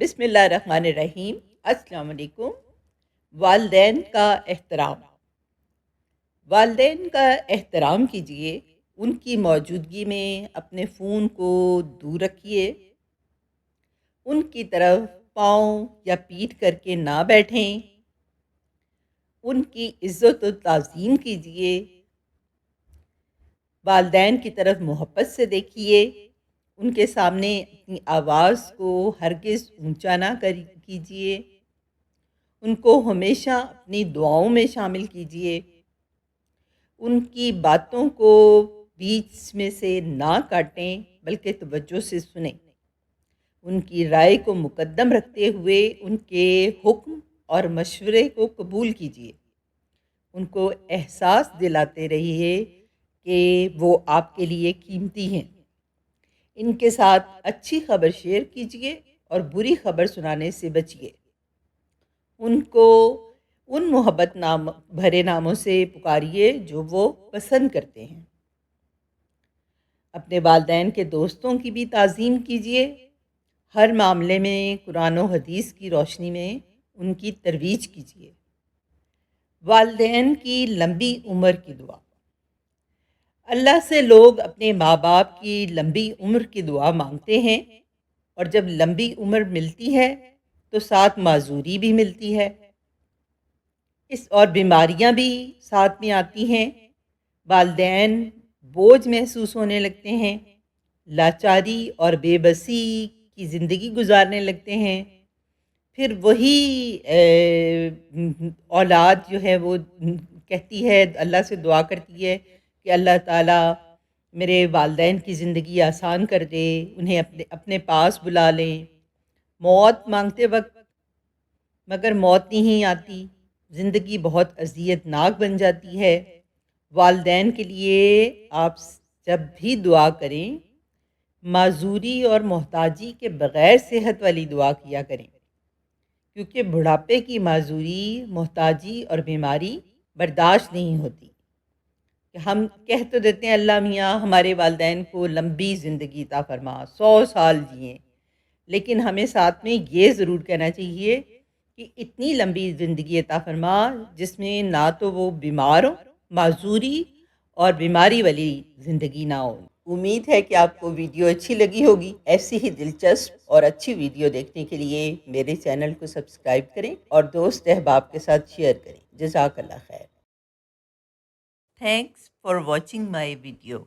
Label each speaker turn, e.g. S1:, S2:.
S1: بسم اللہ الرحمن الرحیم۔ السلام علیکم۔ والدین کا احترام۔ والدین کا احترام کیجیے، ان کی موجودگی میں اپنے فون کو دور رکھیے، ان کی طرف پاؤں یا پیٹھ کر کے نہ بیٹھیں، ان کی عزت و تعظیم کیجیے، والدین کی طرف محبت سے دیکھیے، ان کے سامنے اپنی آواز کو ہرگز اونچا نہ کیجیے، ان کو ہمیشہ اپنی دعاؤں میں شامل کیجیے، ان کی باتوں کو بیچ میں سے نہ کاٹیں بلکہ توجہ سے سنیں، ان کی رائے کو مقدم رکھتے ہوئے ان کے حکم اور مشورے کو قبول کیجیے، ان کو احساس دلاتے رہیے کہ وہ آپ کے لیے قیمتی ہیں، ان کے ساتھ اچھی خبر شیئر کیجیے اور بری خبر سنانے سے بچیے، ان کو ان محبت بھرے ناموں سے پکاریے جو وہ پسند کرتے ہیں۔ اپنے والدین کے دوستوں کی بھی تعظیم کیجیے، ہر معاملے میں قرآن و حدیث کی روشنی میں ان کی ترویج کیجیے۔ والدین کی لمبی عمر کی دعا۔ اللہ سے لوگ اپنے ماں باپ کی لمبی عمر کی دعا مانگتے ہیں، اور جب لمبی عمر ملتی ہے تو ساتھ معذوری بھی ملتی ہے، اور بیماریاں بھی ساتھ میں آتی ہیں، والدین بوجھ محسوس ہونے لگتے ہیں، لاچاری اور بے بسی کی زندگی گزارنے لگتے ہیں، پھر وہی اولاد جو ہے وہ کہتی ہے، اللہ سے دعا کرتی ہے کہ اللہ تعالیٰ میرے والدین کی زندگی آسان کر دے، انہیں اپنے پاس بلا لیں، موت مانگتے وقت مگر موت نہیں آتی، زندگی بہت اذیت ناک بن جاتی ہے۔ والدین کے لیے آپ جب بھی دعا کریں، معذوری اور محتاجی کے بغیر صحت والی دعا کیا کریں، کیونکہ بڑھاپے کی معذوری، محتاجی اور بیماری برداشت نہیں ہوتی۔ ہم کہہ تو دیتے ہیں اللہ میاں ہمارے والدین کو لمبی زندگی عطا فرما، 100 سال جئیں، لیکن ہمیں ساتھ میں یہ ضرور کہنا چاہیے کہ اتنی لمبی زندگی عطا فرما جس میں نہ تو وہ بیمار ہوں، معذوری اور بیماری والی زندگی نہ ہو۔ امید ہے کہ آپ کو ویڈیو اچھی لگی ہوگی۔ ایسی ہی دلچسپ اور اچھی ویڈیو دیکھنے کے لیے میرے چینل کو سبسکرائب کریں اور دوست احباب کے ساتھ شیئر کریں۔ جزاک اللہ خیر۔ Thanks for watching my video.